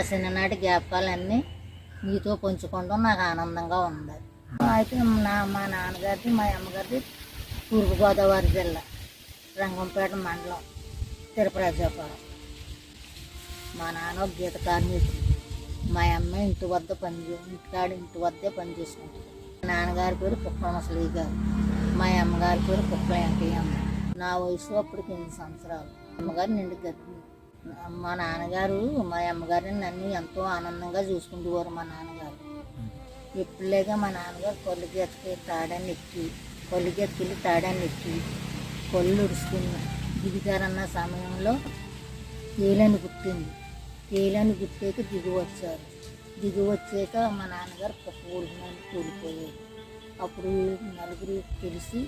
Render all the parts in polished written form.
చిన్ననాటి జ్ఞాపకాలన్నీ మీతో పంచుకోవడం నాకు ఆనందంగా ఉంది. అయితే మా నాన్నగారిది మా అమ్మగారిది తూర్పుగోదావరి జిల్లా రంగంపేట మండలం తిరుపరాజాపురం. మా నాన్న ఒక గీత కార్మికుడు, మా అమ్మ ఇంటి వద్దే పనిచేసుకుంటుంది. మా నాన్నగారి పేరు కుక్కల ముసలి గారు, మా అమ్మగారి పేరు కుక్కల వెంకయ్యమ్మ. నా వయసు అప్పుడు 8 సంవత్సరాలు. అమ్మగారు నిండు గర్భిణి. మా నాన్నగారు మా అమ్మగారిని నన్ను ఎంతో ఆనందంగా చూసుకుంటేవారు. మా నాన్నగారు ఎప్పుడులేగా మా నాన్నగారు కొల్లు గీతకి తాడాన్ని ఎక్కి కొల్లు ఉడుచుకుని దిగుతారన్న సమయంలో తేలని గుట్టాక దిగి వచ్చాక మా నాన్నగారు కుక్క కూలిపోయారు. అప్పుడు నలుగురు తెలిసి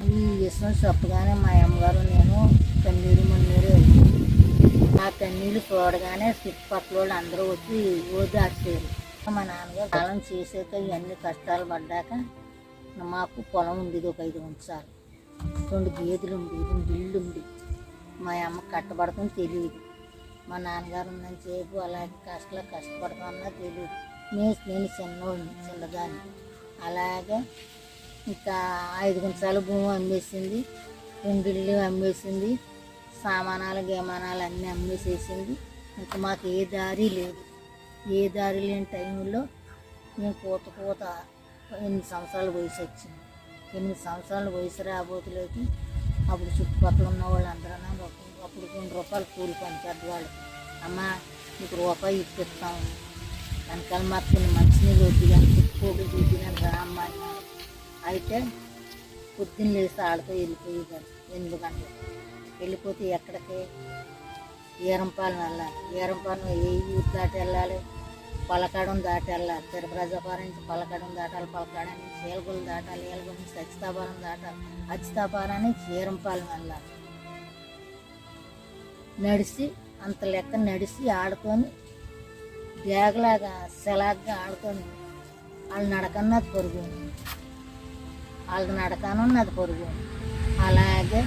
ఈ విషయం చెప్పగానే మా అమ్మగారు నేను కన్నీరు ఆ కన్నీళ్ళు చూడగానే చుట్టుపక్కల వాళ్ళు అందరూ వచ్చి ఓదార్చారు. మా నాన్నగారు కాలం చేసాక ఇవన్నీ కష్టాలు పడ్డాక మాకు పొలం ఉండేది, ఒక 5 గుంటలు, 2 గేదెలు ఉండి 2 ఇళ్ళు ఉంది. మా అమ్మ కట్టబడతాం తెలియదు. మా నాన్నగారు ఉన్నంత సేపు అలాగే కష్టపడతామన్నా తెలియదు. నేను చిన్నదాన్ని. అలాగే ఇంకా 5 గుంటలు భూమి అమ్మేసింది, 2 ఇళ్ళు అమ్మేసింది, గేమానాలు అన్నీ అమ్మేసేసింది. ఇంకా మాకు ఏ దారి లేని టైంలో మేము పూత 8 సంవత్సరాల వయసు వచ్చింది. 8 సంవత్సరాల వయసు రాబోతులకి అప్పుడు చుట్టుపక్కల ఉన్న వాళ్ళు అందరూ అప్పుడు 2 రూపాయలు కూలి పని పెద్దవాళ్ళు, అమ్మ మీకు రూపాయి ఇప్పిస్తాము, వెనకాల మాకు కొన్ని మంచినీళ్ళు వద్దు కానీ చుట్టుకోకులు చూద్దాను రా అమ్మ అన్నారు. అయితే పొద్దున్న లేసి ఆడుతూ వెళ్ళిపోయేదాన్ని 8 గంటలు. వెళ్ళిపోతే ఎక్కడికి ఈరంపాలెం వెళ్ళాలి. ఈరంపాలెం ఏ ఊరు దాటి వెళ్ళాలి, పలకాడం దాటి వెళ్ళాలి. తిరుపరాజాపురం నుంచి పలకాడం దాటాలి, పలకాడం నుంచి ఏలగొల్లు దాటాలి, ఏలగొల్లు నుంచి అచ్చితాపురం దాటాలి, అచ్చితాపురం నుంచి ఈరంపాలెం వెళ్ళాలి. అంత లెక్క నడిచి ఆడుకొని బ్యాగ్లాగా సెలాగ్గా ఆడుకొని వాళ్ళ నడకన్నది పొరుగు అలాగే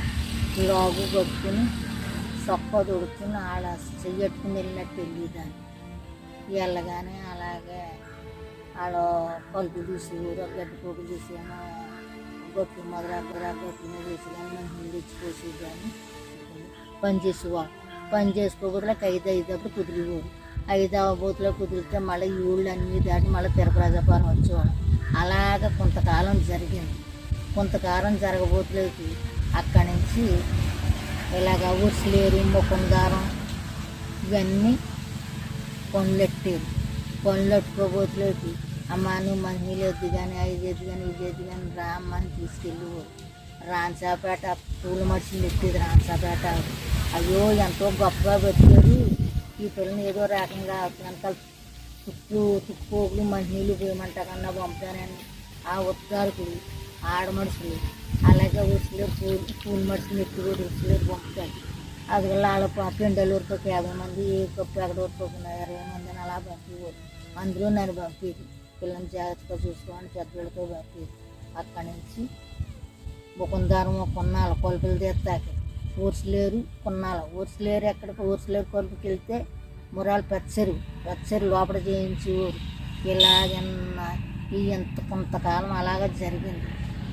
లాగు కొట్టుకుని సొక్క దొడుకుని ఆడ చెయ్యట్టుకుని వెళ్ళినట్టు వెళ్ళేదాన్ని. వెళ్ళగానే అలాగే ఆడ కలుపు తీసేవారు, గడ్డి పోగులు తీసేమో గొట్లు గొట్లు మీద వేసి కానీ మనం హిందీ తెచ్చిపోసేదాన్ని. పని చేసుకోబోతులకు 5 అప్పుడు కుదిరేవారు. 5 అవ్వబోతులో కుదిరితే మళ్ళీ ఈ ఊళ్ళు అన్నీ దాటి మళ్ళీ తిరుపరాజాపురం వచ్చేవాడు. అలాగ కొంతకాలం జరగబోతులకి అక్కడి నుంచి ఇలాగ ఉసిలేరు, ముఖందారం ఇవన్నీ పనులెట్టుకోబోతులకి అమ్మ నువ్వు మంచినీళ్ళు వద్దు కానీ 5 ఎద్దు కానీ 5 ఎద్దు కానీ రా అమ్మ అని తీసుకెళ్ళేవారు. రాంచాపేట పూల మనుషులు ఎట్టేది రాంచాపేట. అయ్యో ఎంతో గొప్పగా పెట్టారు ఈ పిల్లని, ఏదో రకంగా వెనకాల తుప్పోగులు మంచినీళ్ళు పోయమంట కన్నా పంపుతానని ఆ ఉత్తారకులు ఆడమనుషులు అలాగే ఉసిలేరు పూల మనుషులు ఎట్టుకోడు ఉసిలేరు పంపుతారు. అది వాళ్ళ పెండలూరుతో 50 మంది, పెగడూరుతో 20 మంది అని అలా పంపేవారు. అందులో నన్ను పంపేది. పిల్లల్ని జాగ్రత్తగా చూసుకోమని పెద్దలతో పంపేది. అక్కడి నుంచి ముకుందారం కొన్నాళ్ళు కొలుపులు తీస్తాకి ఊర్సులేరు ఎక్కడికి ఊర్సులేరు కొలుపుకి వెళ్తే మురాలు పెచ్చరు లోపల చేయించేవారు. కొంతకాలం అలాగ జరిగింది.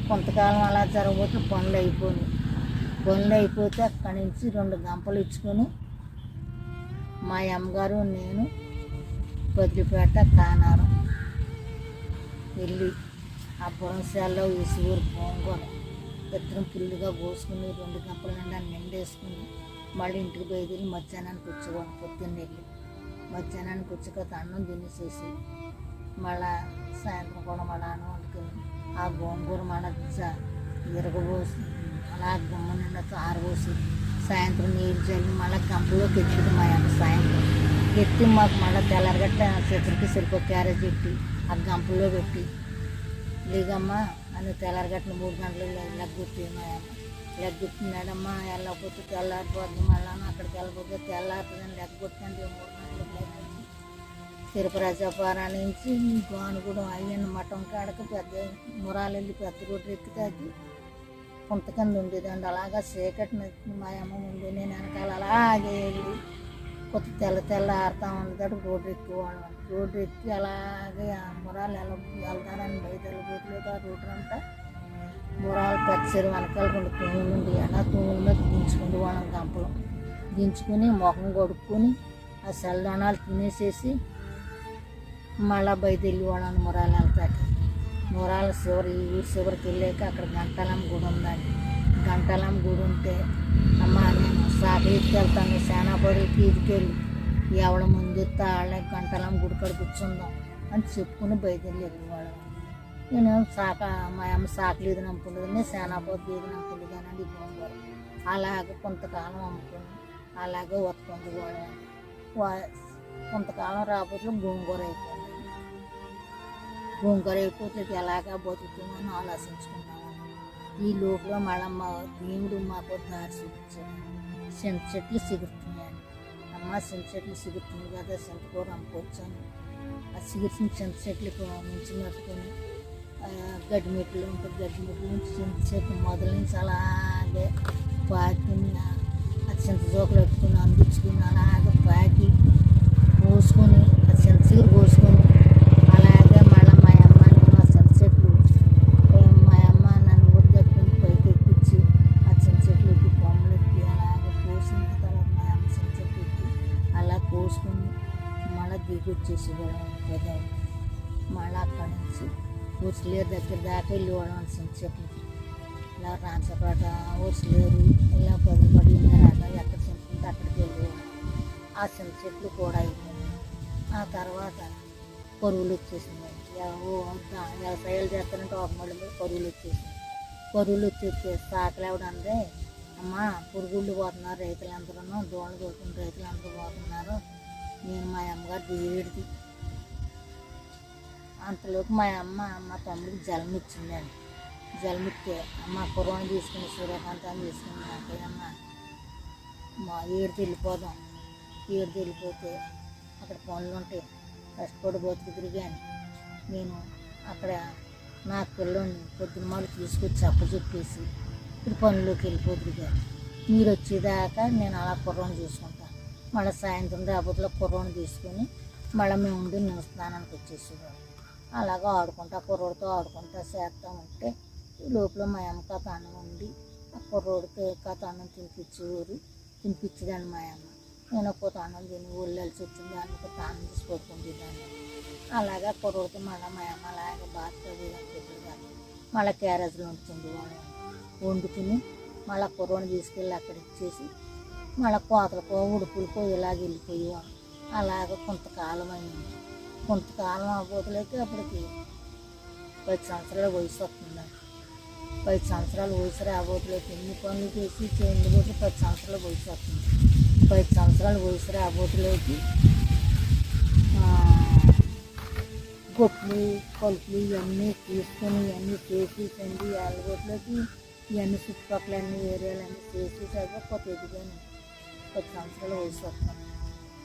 కొంతకాలం అలా జరగబోతే పనులు అయిపోతే అక్కడి నుంచి 2 గంపలు ఇచ్చుకొని మా అమ్మగారు నేను బదిలిపేట కానారం వెళ్ళి ఆ బురంశాల్లో వేసేవారు. గోంగూర ఇద్దరం పుల్లుగా పోసుకుని 2 గంపల నిండా నిండేసుకుని మళ్ళీ ఇంటికి బయలుదేరి మధ్యాహ్నానికి వచ్చేవాడు. పొద్దున్న వెళ్ళి మధ్యాహ్నానికి వచ్చాక అన్నం తినేసేసి మళ్ళా సాయంత్రం కూడా మళ్ళీ అన్నం వండుకొని ఆ గోంగూర మళ్ళీ విరగబోసి అలా గుమ్మ నిండా ఆరబోసి సాయంత్రం నీరు చల్లి మళ్ళీ గంపలోకి ఎత్తింది మా అమ్మ. సాయంత్రం ఎత్తి మాకు మళ్ళీ తెల్లరగట్ట చెట్టుకి సరిపో క్యారేజ్ పెట్టి ఆ గంపలో పెట్టి లేగమ్మ అని తెల్లరగట్టను 3 గంటలు లెగ్గొట్టి మా అమ్మ లెగ్గొట్టినాడమ్మా. వెళ్ళకపోతే తెల్లారిపోద్ది, మళ్ళీ అక్కడికి వెళ్ళకపోతే తెల్లారుతుందని లెగ్గొట్టండి 3 గంటలకు తిరుపరాజాపురం నుంచి గోనుగూడెం అయ్యన్న మఠం కాడకు పెద్ద మురాలు వెళ్ళి పెద్ద రోడ్డు ఎక్కితాకి పుంత కింద ఉండేదండి. అలాగా చీకటి మా అమ్మ ముందు నేను వెనకాల అలాగే వెళ్ళి కొత్త తెల్ల ఆడుతూ ఉండేటప్పుడు రోడ్డు ఎక్కువాళ్ళం. రోడ్డు ఎక్కి అలాగే మురాలు వెళ్తానని బయట వెళ్ళిపోవట్లేదు. ఆ రోడ్డు అంతా మురాలు పెచ్చరు వెనకాల 2 తూములు ఉండి అలా తూముల మీద దించుకుంటూ వాళ్ళం గంపలు దించుకుని ముఖం కొడుక్కుని ఆ సెల్దానాలు తినేసేసి మళ్ళీ బయట వెళ్ళేవాళ్ళం మురాలు వెళ్తాక. మురాల ఊరి చివరికి వెళ్ళాక అక్కడ గంటాలమ్మ గుడి ఉందండి. గంటాలమ్మ గుడి ఉంటే అమ్మ నేను సాకి ఎత్తుకెళ్తాను సేనాపడికి ఇదికెళ్ళి ఎవడ ముందు ఎత్తే వాళ్ళ గంటాలమ్మ గుడి కాడ కూర్చుందాం అని చెప్పుకుని బయట వెళ్ళేవాళ్ళం. నేను మా అమ్మ సాకులు ఇది నమ్ముకుంటుంది, సేనాపతి ఇది నమ్ముకుంటుందనండి గోంగూర. అలాగే కొంతకాలం అమ్ముకుని అలాగే వస్తుంది కొంతకాలం రాబోతులో గోంగూర అయిపోయింది. గోంగూర అయిపోతే ఎలాగా బతుకుతుందని ఆలోచించుకున్నాను. ఈ లోపల మళ్ళీ మా దేవుడు మాకు దారి చూపించాడు. చింత చెట్లు సిగురుతున్నాయండి. అమ్మ చింత చెట్లు సిగురుతుంది కదా, చింతకూర అమ్ముకొచ్చాను. ఆ సిగురిసిన చింత చెట్లకు నుంచి పట్టుకొని గడ్డి మెట్లు ఉంటుంది, గడ్డి మెట్ల నుంచి చింత చెట్లు మొదల నుంచి అలాగే పాకిని ఆ చింత జోకులు పెట్టుకుని అందించుకుని అలాగే పాకి పోసుకొని ఆ చింత చిగురు పోసుకొని అలాగే మళ్ళీ మా అమ్మ నేను ఆ చింత చెట్లు మా అమ్మ నన్ను ముద్దెట్టుకుని పైకి ఎక్కించి ఆ చింత చెట్లు ఎక్కి కొమ్మలు ఎక్కి అలాగే పోసిన తర్వాత మా అమ్మ చింత చెట్లు ఎక్కి అలా పోసుకొని మళ్ళీ దిగి వచ్చేసేవాళ్ళం కదా. మళ్ళీ అక్కడి నుంచి ఊర్చలేరు దగ్గర దాకా వెళ్ళేవాళ్ళం చింత చెట్లకి. ఇలా రాంచపేట ఊర్చలేరు ఇలా పదిపడి ఇందరాక ఎక్కడ చింతుంటే అక్కడికి వెళ్ళేవాళ్ళం. ఆ చింత చెట్లు కూడా అయిపోయింది. ఆ తర్వాత కరువులు వచ్చేసింది. వ్యవసాయాలు చేస్తానంటే ఒక మళ్ళీ మీద కరువులు వచ్చేసింది. కరువులు వచ్చేస్తే సాకలేవడంటే అమ్మ పురుగుళ్ళు పోతున్నారు రైతులందరూ, దోణలు కొడుకుని రైతులందరూ పోతున్నారు. నేను మా అమ్మగారు ఏడిది. అంతలోకి మా అమ్మ మా తమ్ముడికి జలం ఇచ్చిందండి. జలం ఇస్తే అమ్మ కుర్రాన్ని తీసుకుని సూర్యకాంతాన్ని తీసుకుని అంటే అమ్మ మా ఏడికి వెళ్ళిపోదాం. ఏడికి వెళ్ళిపోతే అక్కడ పనులు ఉంటాయి, కష్టపడి బతుకుతురు. కానీ నేను అక్కడ నా పిల్లోని పొద్దున మాలు తీసుకొచ్చి అప్పచెప్పేసి ఇప్పుడు పనుల్లోకి వెళ్ళిపోతురు. కానీ మీరు వచ్చేదాకా నేను అలా కుర్రాన్ని చూసుకుంటాను. మళ్ళీ సాయంత్రం రాబోతులో కుర్రాన్ని తీసుకొని మళ్ళీ మేము ఉండి నేను స్నానానికి వచ్చేసేవాడు. అలాగా ఆడుకుంటా కుర్రోడితో ఆడుకుంటా చేస్తూ ఉంటే ఈ లోపల మా అమ్మ కథ అన్నం ఉండి ఆ కుర్రోడితో కథ అన్నం తినిపించేదాన్ని మా అమ్మ. నేను కొత్త అన్నం తిని ఒళ్ళాల్సి వచ్చింది, అందుకు తాను తీసి పడుకుంటుందాన్ని. అలాగా కుర్రోడితో మళ్ళీ మా అమ్మ అలాగే బాగా పెట్టేదాన్ని. మళ్ళీ క్యారేజ్లో ఉంటుంది వాళ్ళు వండుకుని మళ్ళీ కుర్రోని తీసుకెళ్ళి అక్కడ ఇచ్చేసి మళ్ళీ కోతలకో ఉడుపులకో ఇలాగ వెళ్ళిపోయేవాడు. అలాగ కొంతకాలం అయింది. కొంతకాలం అవ్వలేక అప్పటికి 10 సంవత్సరాల వయసు వస్తుందండి. 10 సంవత్సరాల వయసు రాబోతులేక ఎన్ని పనులు చేసి చేయబోతే 10 సంవత్సరాల వయసు వస్తుంది. 10 సంవత్సరాల వయసు రాబోతులేకి గొప్పలు కలుపులు ఇవన్నీ తీసుకొని ఇవన్నీ చేసి తండ్రి ఆలగొట్లోకి ఇవన్నీ చుట్టుపక్కల అన్ని ఏరియాలన్నీ చేసి చదివా కొత్త ఎదిగాను. 10 సంవత్సరాల వయసు వస్తుంది.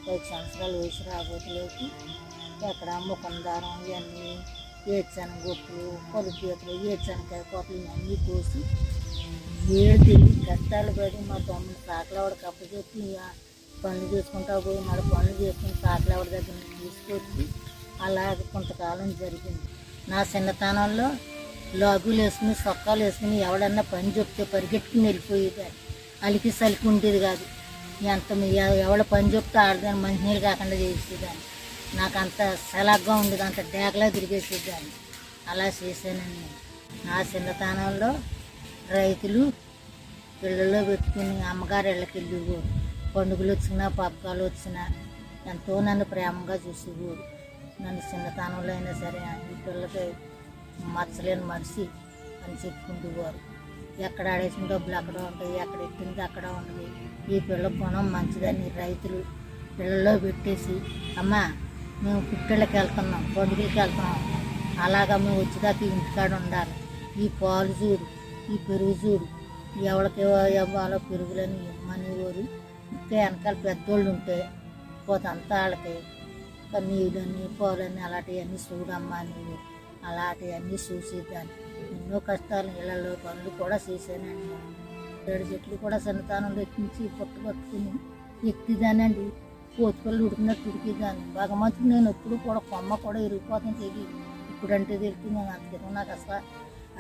10 సంవత్సరాల వయసు రాబోతులేకి ఎక్కడ ముఖందారం ఇవన్నీ ఏడ్చాను గొప్పలు కలుపు ఎక్కడ ఏడ్చానకాయ కోతలు ఇవన్నీ కోసి ఏడు తిరిగి కష్టాలు పడి మా తమ్ముడు సాకలవాడికి అప్పచెప్పి పనులు చేసుకుంటా పోయి మళ్ళీ పనులు చేసుకుని సాకలవాడి దగ్గర తీసుకొచ్చి అలాగే కొంతకాలం జరిగింది. నా చిన్నతనంలో లాగులు వేసుకుని సొక్కాలు వేసుకుని ఎవడన్నా పని చెప్తే పరిగెట్టుకుని వెళ్ళిపోయేదాన్ని. అలికి సలికి ఉండేది కాదు. ఎంత ఎవడ పని చెప్తే ఆడదాన్ని మంచినీళ్ళు కాకుండా చేసేదాన్ని. నాకు అంత సలాగ్గా ఉండేది, అంత డేకలా తిరిగేసేదాన్ని. అలా చేశానండి నేను. నా చిన్నతనంలో రైతులు పిల్లల్లో పెట్టుకుని అమ్మగారు ఇళ్ళకి వెళ్ళేవారు. పండుగలు వచ్చినా పబ్బకాలు వచ్చినా ఎంతో నన్ను ప్రేమగా చూసేవారు. నన్ను చిన్నతనంలో అయినా సరే ఈ పిల్లకి మచ్చలేని మనిషి అని చెప్పుకుంటేవారు. ఎక్కడ ఆడేసిన డబ్బులు అక్కడ ఉంటాయి, ఎక్కడ ఎట్టింది అక్కడ ఉంటుంది. ఈ పిల్ల గుణం మంచిదని రైతులు పిల్లల్లో పెట్టేసి అమ్మ మేము పుట్టళ్ళకి వెళ్తున్నాం, పండుగలకి వెళ్తున్నాం, అలాగా మేము వచ్చేదాకా ఇంటికాడ ఉండాలి. ఈ పాలు చూడు, ఈ పెరుగు చూడు, ఎవరికి ఇవ్వాలో పెరుగులని ఇమ్మనేవారు. ఇంకా వెనకాల పెద్దోళ్ళు ఉంటే పోతంతా వాళ్ళకి నీళ్ళని పాలని అలాంటివన్నీ చూడమ్మా అని అలాంటివన్నీ చూసేదాన్ని. ఎన్నో కష్టాలు ఇళ్ళలో పనులు కూడా చేశానండి. 7 చెట్లు కూడా చిన్నతనంలో ఎక్కించి పుట్ట పట్టుకుని ఎక్కిదానండి. పోతుకల్లు ఉడికినట్టు ఉడికిదాన్ని భగవంతుడు నేను ఎప్పుడు కూడా కొమ్మ కూడా ఇరిగిపోతుంది తెలియదు. ఇప్పుడంటే తెలుస్తుంది నేను అంతకేమో నాకు అసలు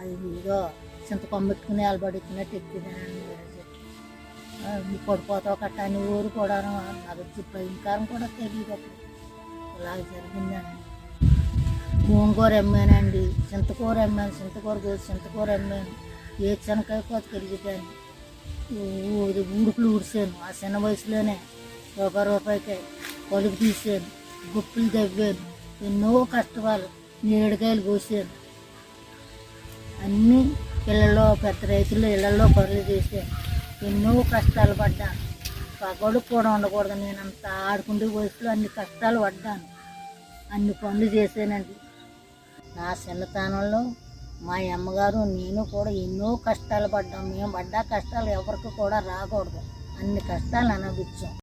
అది ఏదో చింతకొమ్మ పెట్టుకుని అలబడెక్కినట్టు ఎక్కిదానండి. పడిపోతావు కట్ట అని ఊరు కూడా నాకు భయంకరం కూడా తెలియదు అప్పుడు ఇలా జరిగిందండి. గోంగూర అమ్మానండి, చింతకూర అమ్మాను, చింతకూర కోసి చింతకూర అమ్మాను, ఏ శనకాయ కోత కలిగిద్దాన్ని ఉడుకులు ఊడిసాను. ఆ చిన్న వయసులోనే రూపాయికి కలుపు తీసాను, గుప్పులు తవ్వాను, ఎన్నో కష్టాలు, నేడుకాయలు కోసాను, అన్నీ ఇళ్ళలో పెద్ద రైతులు ఇళ్ళల్లో పనులు చేశాను, ఎన్నో కష్టాలు పడ్డాను. పగడు కూడా ఉండకూడదు, నేను అంత ఆడుకుంటే వయసులో అన్ని కష్టాలు పడ్డాను, అన్ని పనులు చేశానండి. నా చిన్నతనంలో మా అమ్మగారు నేను కూడా ఎన్నో కష్టాలు పడ్డాం. మేము పడ్డ కష్టాలు ఎవరికి కూడా రాకూడదు, అన్ని కష్టాలు అనుభవించాం.